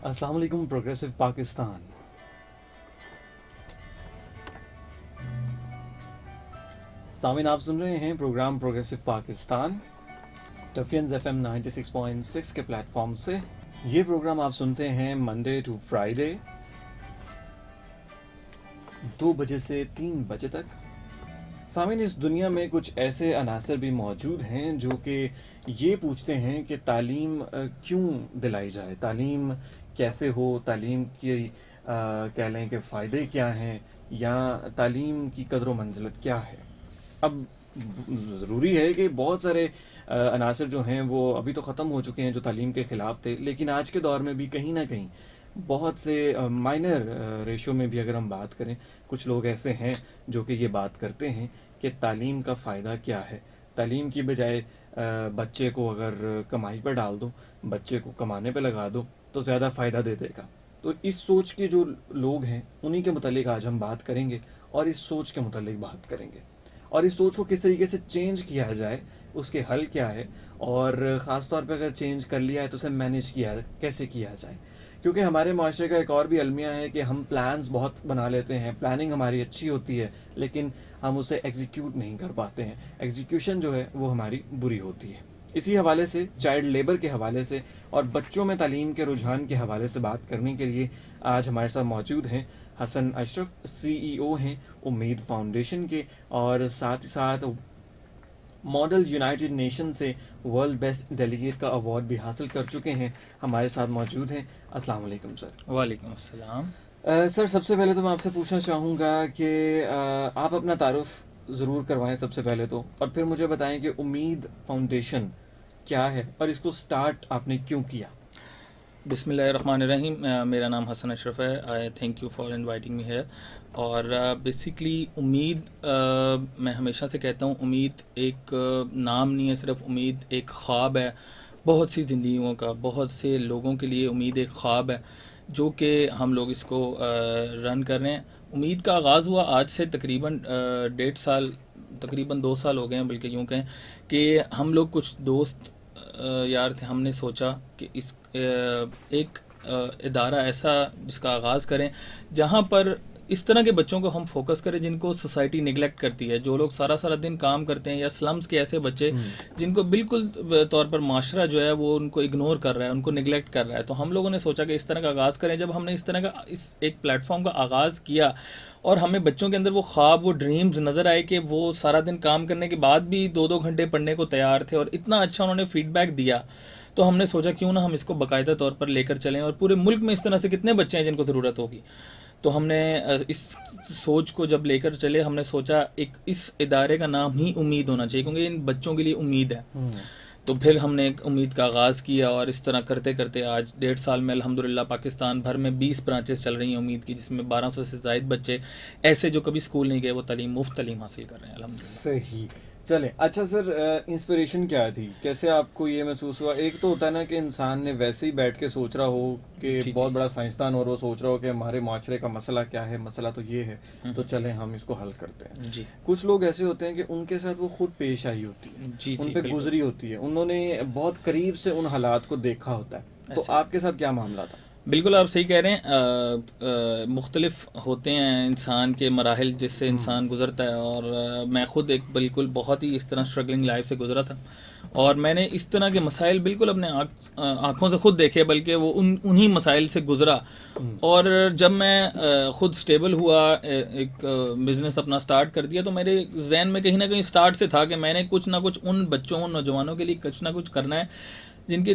अस्सलाम वालेकुम प्रोग्रेसिव पाकिस्तान। सामिन, आप सुन रहे हैं प्रोग्राम प्रोग्रेसिव पाकिस्तान टफियंस एफएम 96.6 के प्लेटफॉर्म से। ये प्रोग्राम आप सुनते हैं मंडे टू फ्राइडे 2 बजे से 3 बजे तक। सामिन, इस दुनिया में कुछ ऐसे अनासर भी मौजूद हैं जो कि ये पूछते हैं कि तालीम क्यों दिलाई जाए, तालीम कैसे हो, तालीम की कह लें कि फ़ायदे क्या हैं, या तालीम की कदर व मंजिलत क्या है। अब ज़रूरी है कि बहुत सारे अनासर जो हैं वो अभी तो ख़त्म हो चुके हैं जो तालीम के ख़िलाफ़ थे, लेकिन आज के दौर में भी कहीं ना कहीं बहुत से माइनर रेशो में भी अगर हम बात करें, कुछ लोग ऐसे हैं जो कि ये बात करते हैं कि तालीम का फ़ायदा क्या है। तालीम की बजाय बच्चे को अगर कमाई पर डाल दो, बच्चे को कमाने पर लगा दो तो ज़्यादा फ़ायदा दे देगा। तो इस सोच के जो लोग हैं उन्हीं के मुतालिक आज हम बात करेंगे और इस सोच के मुतालिक बात करेंगे और इस सोच को किस तरीके से चेंज किया जाए, उसके हल क्या है, और ख़ास तौर पे अगर चेंज कर लिया है तो उसे मैनेज किया कैसे किया जाए। क्योंकि हमारे माशरे का एक और भी अलमिया है कि हम प्लान्स बहुत बना लेते हैं, प्लानिंग हमारी अच्छी होती है, लेकिन हम उसे एग्जीक्यूट नहीं कर पाते हैं। एग्जीक्यूशन जो है वो हमारी बुरी होती है। इसी हवाले से, चाइल्ड लेबर के हवाले से और बच्चों में तालीम के रुझान के हवाले से बात करने के लिए आज हमारे साथ मौजूद हैं हसन अशरफ, CEO हैं उम्मीद फाउंडेशन के, और साथ ही साथ मॉडल यूनाइटेड नेशन से वर्ल्ड बेस्ट डेलीगेट का अवार्ड भी हासिल कर चुके हैं, हमारे साथ मौजूद हैं। अस्सलाम वालेकुम सर। वालेकुम अस्सलाम। सर, सबसे पहले तो मैं आपसे पूछना चाहूँगा कि आप अपना तारुफ ज़रूर करवाएं सबसे पहले तो, और फिर मुझे बताएं कि उम्मीद फाउंडेशन क्या है और इसको स्टार्ट आपने क्यों किया। बिस्मिल्लाहिर्रहमानिर्रहीम। मेरा नाम हसन अशरफ है। आई thank you for inviting me here. और बेसिकली उम्मीद, मैं हमेशा से कहता हूँ, उम्मीद एक नाम नहीं है, सिर्फ उम्मीद एक ख्वाब है बहुत सी ज़िंदगियों का। बहुत से लोगों के लिए उम्मीद एक ख्वाब है जो कि हम लोग इसको रन कर रहे हैं। उम्मीद का आगाज़ हुआ आज से तकरीबन 1.5 साल, तकरीबन 2 साल हो गए हैं, बल्कि यूँ कहें कि हम लोग कुछ दोस्त यार थे। हमने सोचा कि इस एक इदारा ऐसा जिसका आगाज़ करें जहाँ पर इस तरह के बच्चों को हम फोकस करें जिनको सोसाइटी निगलेक्ट करती है, जो लोग सारा सारा दिन काम करते हैं, या स्लम्स के ऐसे बच्चे जिनको बिल्कुल तौर पर माशरा जो है वो उनको इग्नोर कर रहा है, उनको निगलेक्ट कर रहा है। तो हम लोगों ने सोचा कि इस तरह का आगाज़ करें। जब हमने इस तरह का इस एक प्लेटफॉर्म का आगाज़ किया और हमें बच्चों के अंदर वो ख्वाब, वो ड्रीम्स नज़र आए कि वो सारा दिन काम करने के बाद भी 2-2 घंटे पढ़ने को तैयार थे, और इतना अच्छा उन्होंने फीडबैक दिया, तो हमने सोचा क्यों ना हम इसको बाकायदा तौर पर लेकर चलें। और पूरे मुल्क में इस तरह से कितने बच्चे हैं जिनको ज़रूरत होगी। तो हमने इस सोच को जब लेकर चले, हमने सोचा एक इस इदारे का नाम ही उम्मीद होना चाहिए, क्योंकि इन बच्चों के लिए उम्मीद है। तो फिर हमने एक उम्मीद का आगाज़ किया, और इस तरह करते करते आज 1.5 साल में अल्हम्दुलिल्लाह पाकिस्तान भर में 20 ब्रांचेस चल रही हैं उम्मीद की, जिसमें 1200 से ज़ायद बच्चे ऐसे जो कभी स्कूल नहीं गए वो तालीम, मुफ्त तालीम हासिल कर रहे हैं अल्हम्दुलिल्लाह। सही। चले, अच्छा सर, इंस्पिरेशन क्या थी, कैसे आपको ये महसूस हुआ? एक तो होता है ना कि इंसान ने वैसे ही बैठ के सोच रहा हो कि जी बहुत जी। बड़ा साइंसदान, और वो सोच रहा हो कि हमारे माशरे का मसला क्या है, मसला तो ये है, तो चले हम इसको हल करते हैं। जी कुछ लोग ऐसे होते हैं कि उनके साथ वो खुद पेश आई होती है, जी उन जी पे बिल्कुल गुजरी होती है, उन्होंने बहुत करीब से उन हालात को देखा होता है। तो ऐसे। आपके साथ क्या मामला था? बिल्कुल आप सही कह रहे हैं। मुख्तलिफ होते हैं इंसान के मराहिल जिससे इंसान गुज़रता है, और मैं ख़ुद एक बिल्कुल बहुत ही इस तरह स्ट्रगलिंग लाइफ से गुज़रा था, और मैंने इस तरह के मसाइल बिल्कुल अपने आँखों से ख़ुद देखे, बल्कि वो उन्हीं मसाइल से गुज़रा। और जब मैं ख़ुद स्टेबल हुआ, एक बिज़नेस अपना स्टार्ट कर दिया, तो मेरे जहन में कहीं ना कहीं स्टार्ट से था कि मैंने कुछ ना कुछ उन बच्चों, उन नौजवानों के लिए कुछ ना कुछ करना है जिनके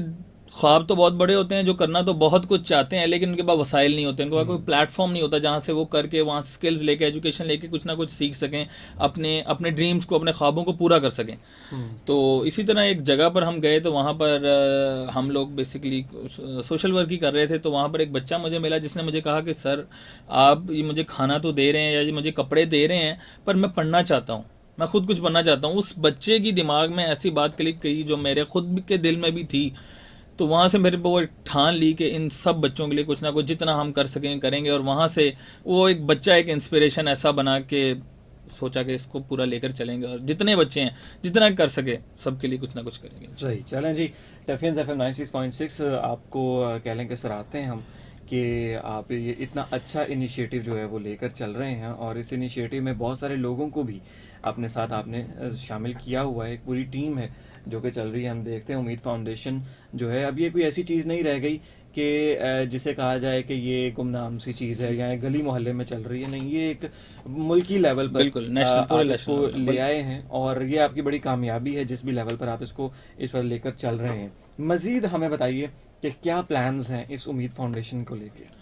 ख्वाब तो बहुत बड़े होते हैं, जो करना तो बहुत कुछ चाहते हैं, लेकिन उनके पास वसाइल नहीं होते, उनके पास कोई प्लेटफॉर्म नहीं होता जहाँ से वो करके वहाँ स्किल्स लेके, एजुकेशन लेके कुछ ना कुछ सीख सकें, अपने अपने ड्रीम्स को, अपने ख्वाबों को पूरा कर सकें। तो इसी तरह एक जगह पर हम गए, तो वहाँ पर हम लोग बेसिकली सोशल वर्क ही कर रहे थे। तो वहाँ पर एक बच्चा मुझे मिला जिसने मुझे कहा कि सर, आप ये मुझे खाना तो दे रहे हैं या ये मुझे कपड़े दे रहे हैं, पर मैं पढ़ना चाहता हूँ, मैं खुद कुछ बनना चाहता हूँ। उस बच्चे की दिमाग में ऐसी बात क्लिक करी जो मेरे खुद के दिल में भी थी। तो वहाँ से मेरे को ठान ली कि इन सब बच्चों के लिए कुछ ना कुछ जितना हम कर सकें करेंगे, और वहाँ से वो एक बच्चा एक इंस्पिरेशन ऐसा बना कि सोचा कि इसको पूरा लेकर चलेंगे और जितने बच्चे हैं जितना कर सके सबके लिए कुछ ना कुछ करेंगे। सही, चलें जी। टफियंस FM 96.6 आपको कह लें कि सराहते हैं हम कि आप ये इतना अच्छा इनिशिएटिव जो है वो लेकर चल रहे हैं, और इस इनिशिएटिव में बहुत सारे लोगों को भी अपने साथ आपने शामिल किया हुआ है। एक पूरी टीम है जो कि चल रही है। हम देखते हैं उम्मीद फाउंडेशन जो है, अब ये कोई ऐसी चीज़ नहीं रह गई कि जिसे कहा जाए कि ये गुमनाम सी चीज़ है या गली मोहल्ले में चल रही है। नहीं, ये एक मुल्की लेवल पर बिल्कुल नेशनल, पूरे आप इसको नेशनल ले आए हैं, और ये आपकी बड़ी कामयाबी है जिस भी लेवल पर आप इसको इस पर लेकर चल रहे हैं। मज़ीद हमें बताइए कि क्या प्लान्स हैं इस उम्मीद फाउंडेशन को लेके।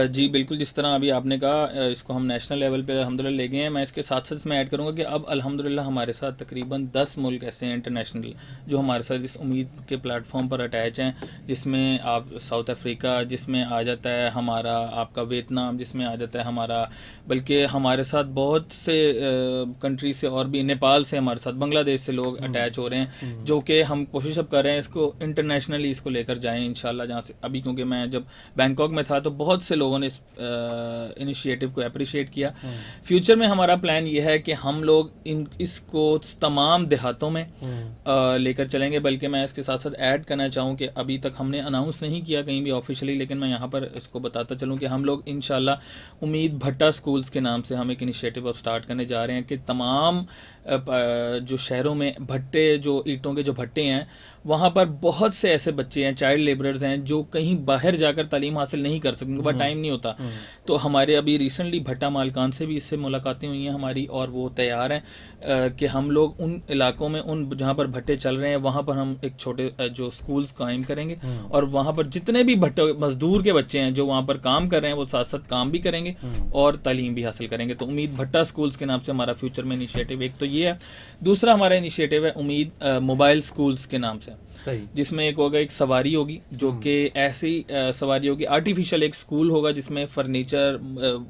जी बिल्कुल, जिस तरह अभी आपने कहा इसको हम नेशनल लेवल पे अल्हम्दुलिल्लाह ले गए हैं। मैं इसके साथ साथ इसमें ऐड करूंगा कि अब अल्हम्दुलिल्लाह हमारे साथ तकरीबन 10 मुल्क ऐसे हैं इंटरनेशनल जो हमारे साथ इस उम्मीद के प्लेटफॉर्म पर अटैच हैं, जिसमें आप साउथ अफ्रीका, जिसमें आ जाता है हमारा आपका वियतनाम, जिसमें आ जाता है हमारा, बल्कि हमारे साथ बहुत से कंट्री से और भी, नेपाल से हमारे साथ, बांग्लादेश से लोग अटैच हो रहे हैं, जो कि हम कोशिश अब कर रहे हैं इसको इंटरनेशनली इसको लेकर जाएँ इंशाल्लाह। जहाँ से अभी, क्योंकि मैं जब बैंकॉक में था तो बहुत से लोगों ने इस इनिशिएटिव को अप्रिशिएट किया। फ्यूचर में हमारा प्लान ये है कि हम लोग इसको तमाम देहातों में लेकर चलेंगे। बल्कि मैं इसके साथ साथ ऐड करना चाहूँ कि अभी तक हमने अनाउंस नहीं किया कहीं भी ऑफिशियली, लेकिन मैं यहाँ पर इसको बताता चलूँ कि हम लोग इंशाल्लाह उम्मीद भट्टा स्कूल्स के नाम से हम एक इनिशिएटिव अब स्टार्ट करने जा रहे हैं कि तमाम जो शहरों में भट्टे, जो ईंटों के जो भट्टे हैं, वहाँ पर बहुत से ऐसे बच्चे हैं, चाइल्ड लेबरर्स हैं, जो कहीं बाहर जाकर तालीम हासिल नहीं कर सकते, उनके पास टाइम नहीं होता। तो हमारे अभी रिसेंटली भट्टा मालकान से भी इससे मुलाकातें हुई हैं हमारी, और वो तैयार हैं कि हम लोग उन इलाकों में, उन जहाँ पर भट्टे चल रहे हैं, वहाँ पर हम एक छोटे जो स्कूल्स कायम करेंगे, और वहाँ पर जितने भी भट्टे मजदूर के बच्चे हैं जो वहाँ पर काम कर रहे हैं, वो साथ साथ काम भी करेंगे और तालीम भी हासिल करेंगे। तो उम्मीद भट्टा स्कूल्स के नाम से हमारा फ्यूचर में इनिशिएटिव एक तो ये है। दूसरा हमारा इनिशिएटिव है उम्मीद मोबाइल स्कूल्स के नाम से, सही, जिसमें एक होगा, एक सवारी होगी जो कि ऐसी सवारी होगी, आर्टिफिशियल एक स्कूल होगा जिसमें फर्नीचर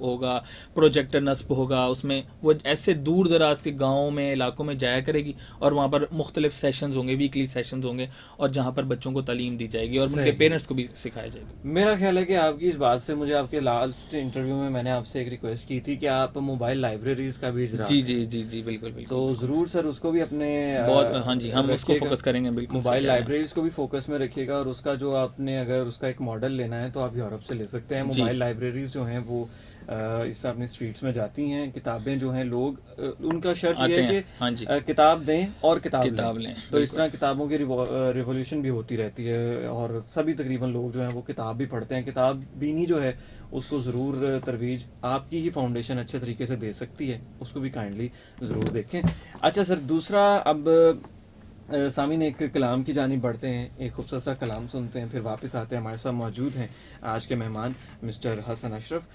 होगा, प्रोजेक्टर नस्ब होगा, उसमें वो ऐसे दूर दराज के गाँवों में, इलाकों में जाया करेगी, और वहाँ पर मुख्तलिफ सेशंस होंगे, वीकली सेशंस होंगे, और जहाँ पर बच्चों को तालीम दी जाएगी और उनके पेरेंट्स को भी सिखाया जाएगा। मेरा ख्याल है कि आपकी इस बात से मुझे, आपके लास्ट इंटरव्यू में मैंने आपसे एक रिक्वेस्ट की थी कि आप मोबाइल लाइब्रेरीज का भी इजरा, जी जी जी जी बिल्कुल बिल्कुल, तो ज़रूर सर उसको भी अपने बहुत, हाँ जी, हम उसको फोकस करेंगे बिल्कुल। मोबाइल लाइब्रेरीज को भी फोकस में रखिएगा, और उसका जो आपने अगर उसका एक मॉडल लेना है तो आप यूरोप से ले सकते हैं। मोबाइल लाइब्रेरीज जो हैं वो इससे अपनी स्ट्रीट्स में जाती हैं, किताबें जो हैं लोग उनका शर्त ये है कि किताब दें और किताब लें। तो इस तरह किताबों की रिवॉल्यूशन भी होती रहती है, और सभी तकरीबन लोग जो हैं वो किताब भी पढ़ते हैं। किताब बीनी जो है उसको ज़रूर तरवीज आपकी ही फाउंडेशन अच्छे तरीके से दे सकती है, उसको भी काइंडली ज़रूर देखें। अच्छा सर, दूसरा अब सामीन एक कलाम की जानिब बढ़ते हैं, एक खूबसूरत सा कलाम सुनते हैं, फिर वापस आते हैं। हमारे साथ मौजूद हैं आज के मेहमान मिस्टर हसन अशरफ,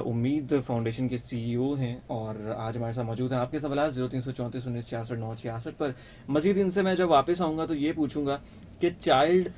उम्मीद फाउंडेशन के CEO हैं, और आज हमारे साथ मौजूद हैं। आपके सवाल 0334 1966 966 पर। मज़ीद इनसे मैं जब वापस आऊँगा तो ये पूछूँगा कि चाइल्ड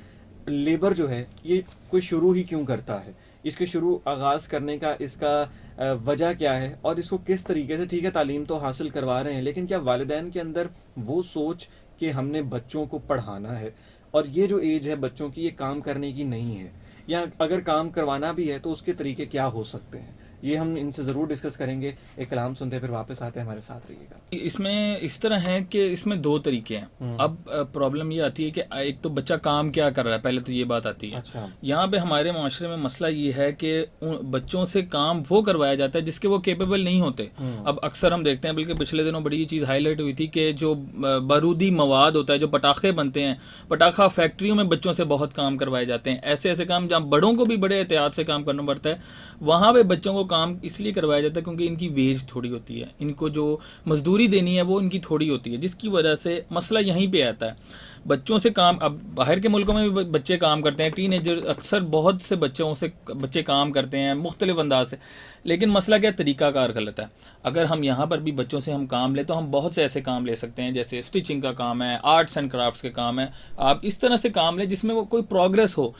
लेबर जो है ये कोई शुरू ही क्यों करता है, इसके शुरू आगाज़ करने का इसका वजह क्या है, और इसको किस तरीके से, ठीक है तालीम तो हासिल करवा रहे हैं, लेकिन क्या वालिदैन के अंदर वो सोच कि हमने बच्चों को पढ़ाना है, और ये जो एज है बच्चों की, ये काम करने की नहीं है, या अगर काम करवाना भी है तो उसके तरीके क्या हो सकते हैं, ये हम इनसे ज़रूर डिस्कस करेंगे। एक कलाम सुनते हैं फिर वापस आते हैं, हमारे साथ रहिएगा। इसमें इस तरह है कि इसमें दो तरीके हैं। अब प्रॉब्लम ये आती है कि एक तो बच्चा काम क्या कर रहा है, पहले तो ये बात आती है। अच्छा। यहाँ पे हमारे माशरे में मसला ये है कि बच्चों से काम वो करवाया जाता है जिसके वो केपेबल नहीं होते। अब अक्सर हम देखते हैं, बल्कि पिछले दिनों बड़ी चीज़ हाईलाइट हुई थी कि जो बारूदी मवाद होता है, जो पटाखे बनते हैं, पटाखा फैक्ट्रियों में बच्चों से बहुत काम करवाए जाते हैं। ऐसे ऐसे काम जहाँ बड़ों को भी बड़े एहतियात से काम करना पड़ता है, वहाँ पे बच्चों को काम इसलिए करवाया जाता है क्योंकि इनकी वेज थोड़ी होती है, इनको जो मजदूरी देनी है वो इनकी थोड़ी होती है, जिसकी वजह से मसला यहीं पे आता है। बच्चों से काम, अब बाहर के मुल्कों में भी बच्चे काम करते हैं, टीनेजर अक्सर बहुत से बच्चे काम करते हैं मुख्तलिफ अंदाज से, लेकिन मसला क्या, तरीक़ाकार गलत है। अगर हम यहाँ पर भी बच्चों से हम काम ले तो हम बहुत से ऐसे काम ले सकते हैं, जैसे स्टिचिंग का काम है, आर्ट्स एंड क्राफ्ट्स के काम है। आप इस तरह से काम लें जिसमें वो कोई प्रोग्रेस हो।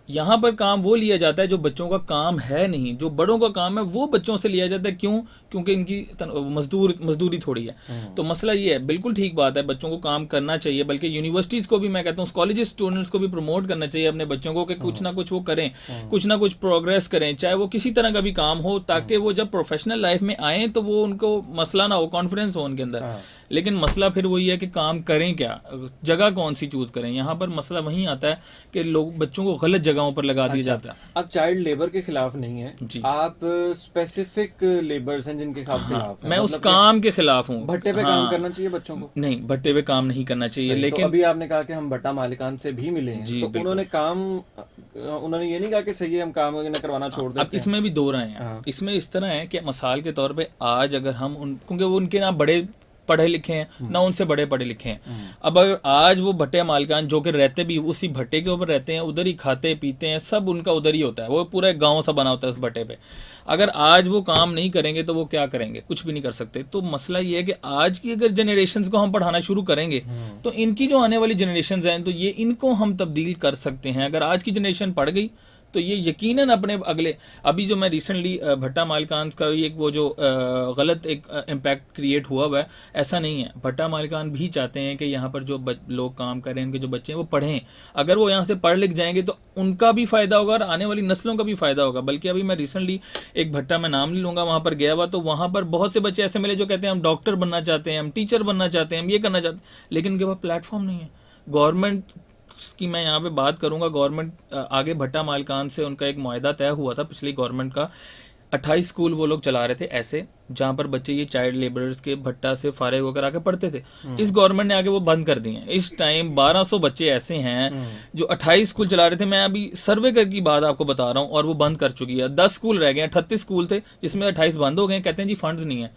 यहाँ पर काम वो लिया जाता है जो बच्चों का काम है नहीं, जो बड़ों का काम है वो बच्चों से लिया जाता है। क्यों? क्योंकि इनकी मजदूरी थोड़ी है। तो मसला ये है, बिल्कुल ठीक बात है, बच्चों को काम करना चाहिए, बल्कि यूनिवर्सिटीज को भी मैं कहता हूँ, कॉलेज स्टूडेंट्स को भी प्रमोट करना चाहिए अपने बच्चों को कि कुछ ना कुछ वो करें, कुछ ना कुछ प्रोग्रेस करें, चाहे वो किसी तरह का भी काम हो, ताकि वो जब प्रोफेशनल लाइफ में आए तो वो उनको मसला ना हो, कॉन्फिडेंस हो उनके अंदर। लेकिन मसला फिर वही है कि काम करें क्या, जगह कौन सी चूज करें। यहाँ पर मसला वही आता है कि लोग बच्चों को गलत जगहों पर लगा दिया जाता है। आप चाइल्ड लेबर के खिलाफ नहीं है जी। आप स्पेसिफिक लेबर्स हैं जिनके खिलाफ हैं, मैं उस मतलब काम के खिलाफ हूँ। भट्टे पे काम करना चाहिए बच्चों को? नहीं, भट्टे पे काम नहीं करना चाहिए। तो लेकिन अभी आपने कहा कि हम भट्टा मालिकान से भी मिले हैं, जी, तो बिल्कुल। उन्होंने ये नहीं कहा कि सही है हम काम न करवाना छोड़ देते अब इसमें भी दो राय हैं। इसमें इस तरह है कि मिसाल के तौर पे आज अगर हम क्योंकि वो उनके ना बड़े पढ़े लिखे हैं ना उनसे बड़े पढ़े लिखे हैं। अब अगर आज वो भट्टे मालिकान जो कि रहते भी उसी भट्टे के ऊपर रहते हैं, उधर ही खाते पीते हैं, सब उनका उधर ही होता है, वो पूरा एक गाँव सा बना होता है उस भट्टे पे। अगर आज वो काम नहीं करेंगे तो वो क्या करेंगे? कुछ भी नहीं कर सकते। तो मसला ये है कि आज की अगर जनरेशन्स को हम पढ़ाना शुरू करेंगे तो इनकी जो आने वाली जनरेशन्स हैं तो ये इनको हम तब्दील कर सकते हैं। अगर आज की जनरेशन पढ़ गई तो ये यकीनन अपने अगले, अभी जो मैं रिसेंटली भट्टा मालिकान का एक वो जो गलत एक इम्पैक्ट क्रिएट हुआ है, ऐसा नहीं है। भट्टा मालिकान भी चाहते हैं कि यहाँ पर जो लोग काम कर रहे हैं, उनके जो बच्चे हैं वो पढ़ें। अगर वो यहाँ से पढ़ लिख जाएंगे तो उनका भी फ़ायदा होगा और आने वाली नस्लों का भी फ़ायदा होगा। बल्कि अभी मैं रिसेंटली एक भट्टा, मैं नाम नहीं लूँगा, वहाँ पर गया हुआ, तो वहाँ पर बहुत से बच्चे ऐसे मिले जो कहते हैं हम डॉक्टर बनना चाहते हैं, हम टीचर बनना चाहते हैं, हम ये करना चाहते हैं, लेकिन उनके पास प्लेटफॉर्म नहीं है। गवर्नमेंट की मैं यहाँ पे बात करूँगा, गवर्नमेंट आगे भट्टा मालिकान से उनका एक मुआहदा तय हुआ था पिछली गवर्नमेंट का। 28 स्कूल वो लोग चला रहे थे ऐसे, जहाँ पर बच्चे ये चाइल्ड लेबरर्स के भट्टा से फारिग होकर आके पढ़ते थे। इस गवर्नमेंट ने आगे वो बंद कर दिए हैं। इस टाइम 1200 बच्चे ऐसे हैं जो 28 स्कूल चला रहे थे। मैं अभी सर्वे की बात आपको बता रहा हूँ, और वो बंद कर चुकी है। 10 स्कूल रह गए हैं, 38 स्कूल थे जिसमें 28 बंद हो गए। कहते हैं जी फंड्स नहीं है।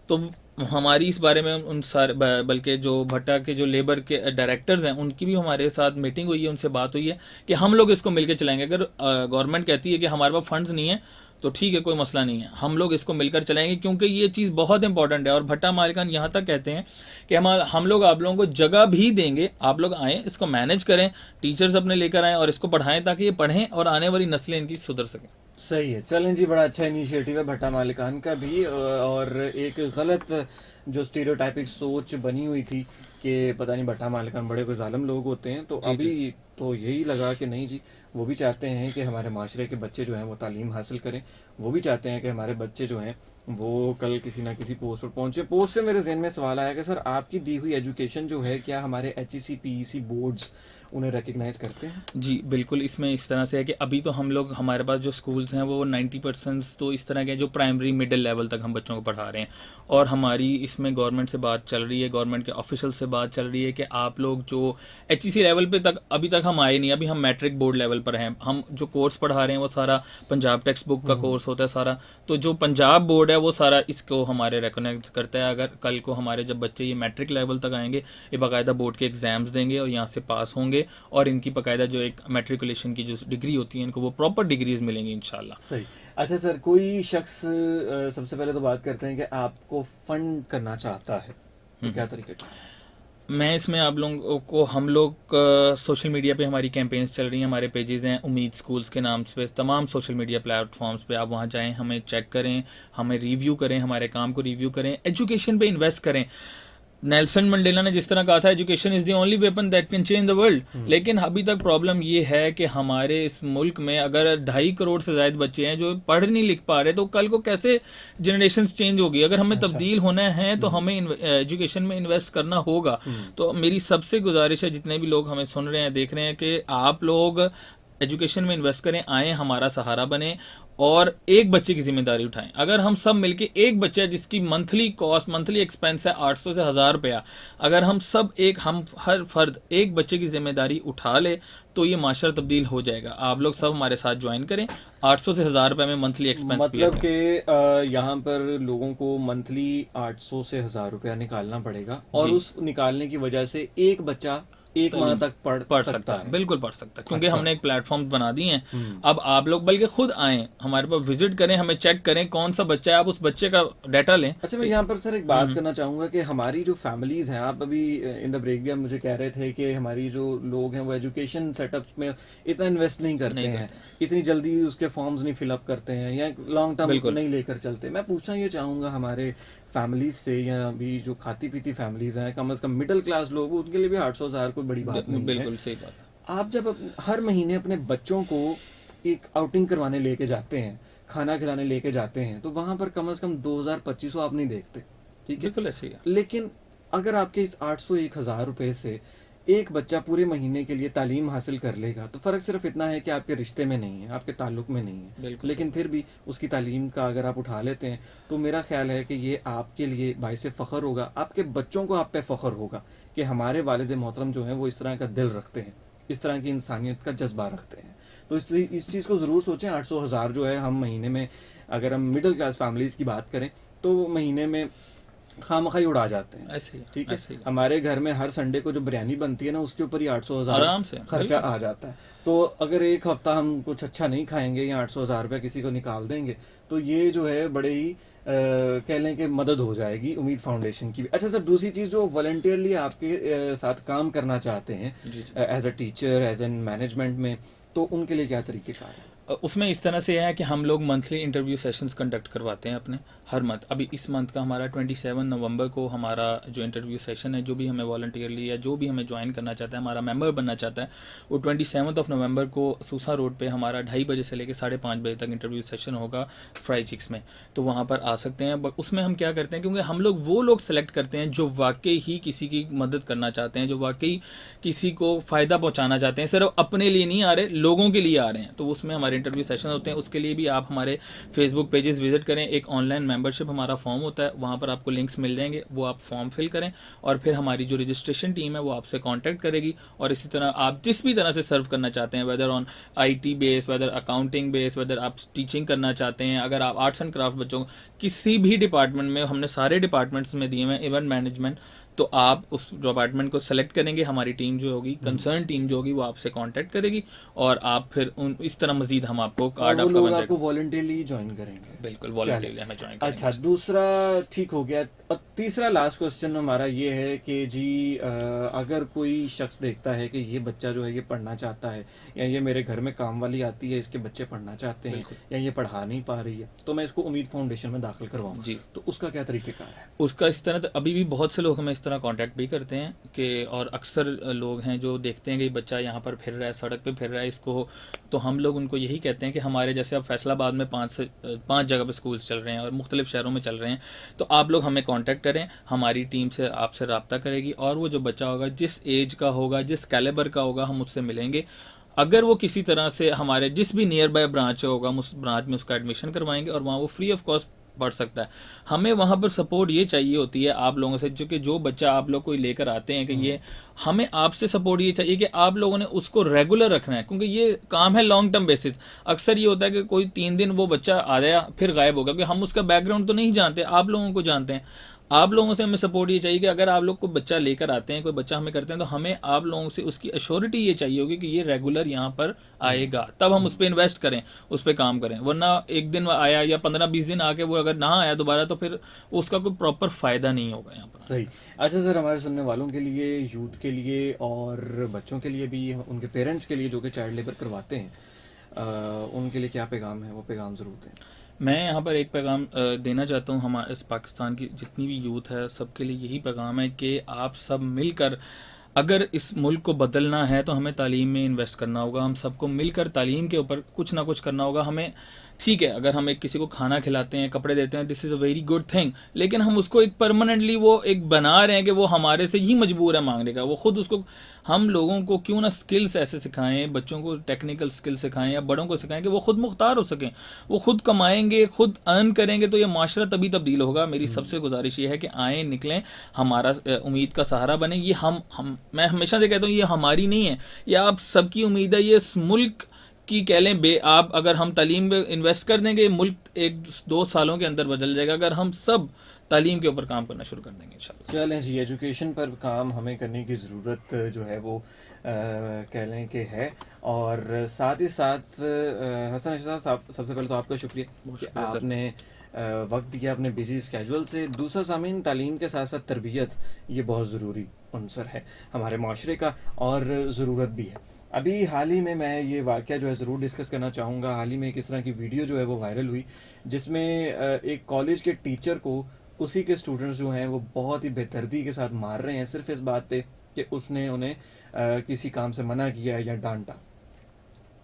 तो हमारी इस बारे में उन सारे, बल्कि जो भट्टा के जो लेबर के डायरेक्टर्स हैं उनकी भी हमारे साथ मीटिंग हुई है, उनसे बात हुई है कि हम लोग इसको मिलकर चलाएंगे। अगर गवर्नमेंट कहती है कि हमारे पास फंड्स नहीं है तो ठीक है, कोई मसला नहीं है, हम लोग इसको मिलकर चलाएंगे, क्योंकि ये चीज़ बहुत इंपॉर्टेंट है। और भट्टा मालिकान यहाँ तक कहते हैं कि हम लोग आप लोगों को जगह भी देंगे, आप लोग आएँ, इसको मैनेज करें, टीचर्स अपने लेकर आएँ और इसको पढ़ाएं, ताकि ये पढ़ें और आने वाली नस्लें इनकी सुधर सकें। सही है, चलें जी, बड़ा अच्छा इनिशिएटिव है भट्टा मालिकान का भी। और एक गलत जो स्टीरियोटाइपिक सोच बनी हुई थी कि पता नहीं भट्टा मालिकान बड़े कोई जालिम लोग होते हैं, तो अभी तो यही लगा कि नहीं जी, वो भी चाहते हैं कि हमारे माशरे के बच्चे जो हैं वो तालीम हासिल करें, वो भी चाहते हैं कि हमारे बच्चे जो हैं वो कल किसी ना किसी पोस्ट पर पहुंचे। पोस्ट से मेरे जहन में सवाल आया कि सर आपकी दी हुई एजुकेशन जो है, क्या हमारे HEC PEC बोर्ड्स उन्हें रिकग्नाइज करते हैं? जी बिल्कुल, इसमें इस तरह से है कि अभी तो हम लोग, हमारे पास जो स्कूल्स हैं वो 90% तो इस तरह के हैं जो प्राइमरी मिडिल लेवल तक हम बच्चों को पढ़ा रहे हैं। और हमारी इसमें गवर्नमेंट से बात चल रही है, गवर्नमेंट के ऑफिशियल से बात चल रही है कि आप लोग जो HEC लेवल पे तक अभी तक हम आए नहीं, अभी हम मैट्रिक बोर्ड लेवल पर हैं। हम जो कोर्स पढ़ा रहे हैं वो सारा पंजाब टेक्स्ट बुक का कोर्स होता है सारा, तो जो पंजाब बोर्ड है वो सारा इसको हमारे रिकॉग्नाइज करता है। अगर कल को हमारे जब बच्चे ये मैट्रिक लेवल तक आएंगे, ये बाकायदा बोर्ड के एग्ज़ाम्स देंगे और यहाँ से पास होंगे, और इनकी बाकायदा जो एक मैट्रिकुलेशन की जो डिग्री होती है, इनको वो प्रॉपर डिग्रीज मिलेंगी इंशाल्लाह। सही। अच्छा सर, कोई शख्स सबसे पहले तो बात करते हैं कि आपको फंड करना चाहता है, तो क्या तरीका है? मैं इसमें आप लोगों को, हम लोग सोशल मीडिया पे हमारी कैंपेन्स चल रही हैं, हमारे पेजेस हैं उम्मीद स्कूल्स के नाम से, तमाम सोशल मीडिया प्लेटफॉर्म्स पे आप वहाँ जाएं, हमें चेक करें, हमें रिव्यू करें, हमारे काम को रिव्यू करें, एजुकेशन पे इन्वेस्ट करें। नेल्सन मंडेला ने जिस तरह कहा था, education is the only weapon that can change the world. लेकिन अभी तक प्रॉब्लम ये है कि हमारे इस मुल्क में अगर 2.5 करोड़ से ज़्यादा बच्चे हैं जो पढ़ नहीं लिख पा रहे, तो कल को कैसे जनरेशन चेंज होगी? अगर हमें तब्दील होना है तो हमें एजुकेशन में इन्वेस्ट करना होगा। तो मेरी सबसे गुजारिश है, जितने भी लोग हमें सुन रहे हैं, देख रहे हैं, कि आप लोग एजुकेशन में इन्वेस्ट करें, आएँ, हमारा सहारा बने और एक बच्चे की जिम्मेदारी उठाएं। अगर हम सब मिलके, एक बच्चा जिसकी मंथली कॉस्ट, मंथली एक्सपेंस है 800 से 1000 रुपया, अगर हम सब हम हर फर्द एक बच्चे की जिम्मेदारी उठा ले तो ये माशरा तब्दील हो जाएगा। आप लोग सब हमारे साथ ज्वाइन करें, 800 से 1000 रुपये में मंथली एक्सपेंस, मतलब कि यहाँ पर लोगों को मंथली 800 से 1000 रुपया निकालना पड़ेगा, और उस निकालने की वजह से एक बच्चा 1 माह तालीम तक पढ़ सकता है, बिल्कुल पढ़ सकता है, क्योंकि अच्छा। हमने एक प्लेटफॉर्म बना दिए हैं। अब आप लोग बल्कि खुद आएँ हमारे पास, विजिट करें, हमें चेक करें कौन सा बच्चा है, आप उस बच्चे का डाटा लें। अच्छा, मैं यहाँ पर सर एक बात करना चाहूँगा कि हमारी जो फैमिलीज़ हैं, आप अभी इन द ब्रेक भी आप मुझे कह रहे थे कि हमारी जो लोग हैं वो एजुकेशन सेटअप में इतना इन्वेस्ट नहीं करते नहीं हैं, करते इतनी जल्दी उसके फॉर्म्स नहीं फिलअप करते हैं या लॉन्ग टर्म बिल्कुल नहीं लेकर चलते। मैं पूछना ये चाहूँगा हमारे फैमिलीज से, या अभी जो खाती पीती फैमिलीज़ हैं, कम से कम मिडिल क्लास लोग, उनके लिए भी 800,000 कोई बड़ी बात नहीं है। बिल्कुल सही बात है। आप जब हर महीने अपने बच्चों को एक आउटिंग करवाने लेके जाते हैं, खाना खिलाने लेके जाते हैं, तो वहाँ पर कम से कम 2,000-2,500 आप नहीं देखते, ठीक है। बिल्कुल ऐसे ही है। लेकिन अगर आपके इस 800-1,000 रुपए से एक बच्चा पूरे महीने के लिए तालीम हासिल कर लेगा, तो फ़र्क सिर्फ इतना है कि आपके रिश्ते में नहीं है, आपके ताल्लुक़ में नहीं है, बिल्कुल लेकिन फिर भी उसकी तालीम का अगर आप उठा लेते हैं, तो मेरा ख्याल है कि ये आपके लिए बाइसे फ़ख्र होगा, आपके बच्चों को आप पे फ़ख्र होगा कि हमारे वालिद मोहतरम जो हैं वो इस तरह का दिल रखते हैं, इस तरह की इंसानियत का जज्बा रखते हैं। तो इस चीज़ को ज़रूर सोचें। 800,000 जो है, हम महीने में, अगर हम मिडिल क्लास फैमिलीज़ की बात करें, तो महीने में खामखा ही उड़ा जाते हैं, ऐसे ही है, ठीक है। ऐसे ही है। हमारे घर में हर संडे को जो बिरयानी बनती है ना, उसके ऊपर ही 800,000 आराम से खर्चा बिल्कुल। आ जाता है। तो अगर एक हफ्ता हम कुछ अच्छा नहीं खाएंगे या 800,000 रुपये किसी को निकाल देंगे, तो ये जो है बड़े ही कह लें कि मदद हो जाएगी उम्मीद फाउंडेशन की भी। अच्छा सर, दूसरी चीज़, जो वॉलंटियरली आपके साथ काम करना चाहते हैं जी जी। As a teacher, as an management में, तो उनके लिए क्या तरीक़ेकार है? उसमें इस तरह से है कि हम लोग मंथली इंटरव्यू सेशंस कंडक्ट करवाते हैं अपने, हर मंथ। अभी इस मंथ का हमारा 27 नवंबर को हमारा जो इंटरव्यू सेशन है, जो भी हमें वॉलंटियरली या जो भी हमें ज्वाइन करना चाहता है, हमारा मेंबर बनना चाहता है, वो 27 नवंबर को सूसा रोड पे हमारा 2:30 बजे से लेकर 5:30 बजे तक इंटरव्यू सेशन होगा फ्राई चिक्स में। तो वहाँ पर आ सकते हैं। उसमें हम क्या करते हैं, क्योंकि हम लोग वो लोग सेलेक्ट करते हैं जो वाकई ही किसी की मदद करना चाहते हैं, जो वाकई किसी को फ़ायदा पहुँचाना चाहते हैं, सिर्फ अपने लिए नहीं आ रहे, लोगों के लिए आ रहे हैं। तो उसमें हमारे इंटरव्यू सेशन होते हैं। उसके लिए भी आप हमारे फेसबुक पेजेस विजिट करें, एक ऑनलाइन मेंबरशिप हमारा फॉर्म होता है, वहाँ पर आपको लिंक्स मिल जाएंगे, वो आप फॉर्म फिल करें और फिर हमारी जो रजिस्ट्रेशन टीम है वो आपसे कांटेक्ट करेगी। और इसी तरह आप जिस भी तरह से सर्व करना चाहते हैं, whether on IT base, whether accounting base, whether आप टीचिंग करना चाहते हैं, अगर आप आर्ट्स एंड क्राफ्ट बच्चों किसी भी डिपार्टमेंट में, हमने सारे डिपार्टमेंट्स में दिए हैं, इवेंट मैनेजमेंट, तो आप उस डिपार्टमेंट को सेलेक्ट करेंगे, हमारी टीम जो होगी, कंसर्न टीम जो होगी, वो आपसे कांटेक्ट करेगी और आप फिर इस तरह मजीद हम आपको कार्ड वो आपका लोग बन आपको जाएगा। वॉलंटियरली ज्वाइन करेंगे? बिल्कुल वॉलंटियरली हमें ज्वाइन करेंगे। अच्छा, दूसरा ठीक हो गया। और तीसरा लास्ट क्वेश्चन हमारा ये है कि जी, अगर कोई शख्स देखता है कि ये बच्चा जो है ये पढ़ना चाहता है, या ये मेरे घर में काम वाली आती है, इसके बच्चे पढ़ना चाहते हैं, या ये पढ़ा नहीं पा रही है, तो मैं इसको उम्मीद फाउंडेशन में दाखिल करवाऊँ जी, तो उसका क्या तरीक़ेकार है? उसका इस तरह अभी भी बहुत से लोग हमें इस तरह कांटेक्ट भी करते हैं कि, और अक्सर लोग हैं जो देखते हैं कि बच्चा यहाँ पर फिर रहा है, सड़क पे फिर रहा है, इसको, तो हम लोग उनको यही कहते हैं कि हमारे जैसे अब फैसलाबाद में 5 जगह पे स्कूल्स चल रहे हैं और मुख्तलिफ शहरों में चल रहे हैं, तो आप लोग हमें कांटेक्ट करें, हमारी टीम से आपसे रब्ता करेगी और वो जो बच्चा होगा, जिस एज का होगा, जिस कैलिबर का होगा, हम उससे मिलेंगे। अगर वो किसी तरह से हमारे जिस भी नियर बाय ब्रांच होगा, हम उस ब्रांच में उसका एडमिशन करवाएंगे और वहाँ वो फ्री ऑफ कॉस्ट पढ़ सकता है। हमें वहाँ पर सपोर्ट ये चाहिए होती है आप लोगों से, जो कि जो बच्चा आप लोग कोई लेकर आते हैं कि ये, हमें आपसे सपोर्ट ये चाहिए कि आप लोगों ने उसको रेगुलर रखना है, क्योंकि ये काम है लॉन्ग टर्म बेसिस। अक्सर ये होता है कि कोई 3 दिन वो बच्चा आ गया फिर गायब होगा, क्योंकि हम उसका बैकग्राउंड तो नहीं जानते, आप लोगों को जानते हैं। आप लोगों से हमें सपोर्ट ये चाहिए कि अगर आप लोग को बच्चा लेकर आते हैं, कोई बच्चा हमें करते हैं, तो हमें आप लोगों से उसकी अश्योरिटी ये चाहिए होगी कि ये रेगुलर यहाँ पर आएगा, तब हम उस पर इन्वेस्ट करें, उस पर काम करें। वरना एक दिन आया या 15-20 दिन आके वो अगर ना आया दोबारा, तो फिर उसका कोई प्रॉपर फ़ायदा नहीं होगा यहाँ पर। सही। अच्छा सर, हमारे सुनने वालों के लिए, यूथ के लिए और बच्चों के लिए भी, उनके पेरेंट्स के लिए जो कि चाइल्ड लेबर करवाते हैं, उनके लिए क्या पैगाम है, वो पैगाम ज़रूर दें। मैं यहाँ पर एक पैगाम देना चाहता हूँ, हमारे इस पाकिस्तान की जितनी भी यूथ है, सबके लिए यही पैगाम है कि आप सब मिलकर, अगर इस मुल्क को बदलना है तो हमें तालीम में इन्वेस्ट करना होगा। हम सबको मिलकर तालीम के ऊपर कुछ ना कुछ करना होगा। हमें, ठीक है, अगर हम एक किसी को खाना खिलाते हैं, कपड़े देते हैं, this is a very good thing, लेकिन हम उसको एक परमानेंटली वो एक बना रहे हैं कि वो हमारे से ही मजबूर है मांगने का। वो खुद उसको, हम लोगों को क्यों ना स्किल्स ऐसे सिखाएं, बच्चों को टेक्निकल स्किल सिखाएं या बड़ों को सिखाएं कि वो खुद मुख्तार हो सकें, वो खुद कमाएंगे, खुद अर्न करेंगे, तो ये माशरा तभी तब्दील होगा। मेरी सबसे गुजारिश ये है कि आएँ, निकलें, हमारा उम्मीद का सहारा बने। ये हम मैं हमेशा से कहता हूँ, ये हमारी नहीं है, ये आप सबकी उम्मीद है। ये इस मुल्क की कह लें, आप अगर हम तालीम में इन्वेस्ट कर देंगे, मुल्क 1-2 सालों के अंदर बदल जाएगा। अगर हम सब तालीम के ऊपर काम करना शुरू कर देंगे इंशाल्लाह। चलें जी, एजुकेशन पर काम हमें करने की ज़रूरत जो है वो कह लें कि है। और साथ ही साथ हसन अशरफ साहब, सबसे पहले तो आपका शुक्रिया बहुत कि शुक्रिया सर। आपने वक्त दिया अपने बिजी स्केजुअल से। दूसरा, सामीन, तालीम के साथ साथ तरबियत ये बहुत ज़रूरी अंसर है हमारे माशरे का और ज़रूरत भी है। अभी हाल ही में मैं ये वाक़या जो है ज़रूर डिस्कस करना चाहूँगा। हाल ही में एक इस तरह की वीडियो जो है वो वायरल हुई, जिसमें एक कॉलेज के टीचर को उसी के स्टूडेंट्स जो हैं वो बहुत ही बेदर्दी के साथ मार रहे हैं, सिर्फ इस बात पे कि उसने उन्हें किसी काम से मना किया या डांटा।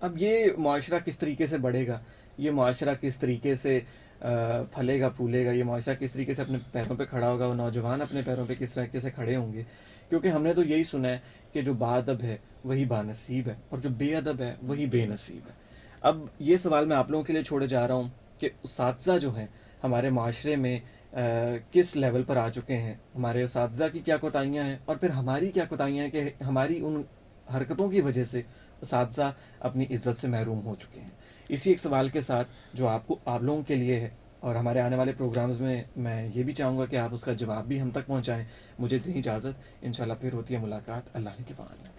अब ये मुआशरा किस तरीके से बढ़ेगा, ये मुआशरा किस तरीके से फलेगा फूलेगा, ये मुआशरा किस तरीके से अपने पैरों पे खड़ा होगा, वो नौजवान अपने पैरों पे किस तरीके से खड़े होंगे। क्योंकि हमने तो यही सुना है कि जो बाअदब है वही बानसीब है और जो बेअदब है वही बेनसीब है। अब ये सवाल मैं आप लोगों के लिए छोड़े जा रहा हूँ कि उसातिज़ा जो हैं हमारे माशरे में किस लेवल पर आ चुके हैं, हमारे उसातिज़ा की क्या कोताहियाँ हैं और फिर हमारी क्या कोताहियाँ हैं कि हमारी उन हरकतों की वजह से उसातिज़ा अपनी इज़्ज़त से महरूम हो चुके हैं। इसी एक सवाल के साथ जो आपको, आप लोगों के लिए है और हमारे आने वाले प्रोग्राम्स में मैं ये भी चाहूँगा कि आप उसका जवाब भी हम तक पहुँचाएँ। मुझे दें इजाज़त, इंशाल्लाह फिर होती है मुलाकात, अल्लाह ने के पान में।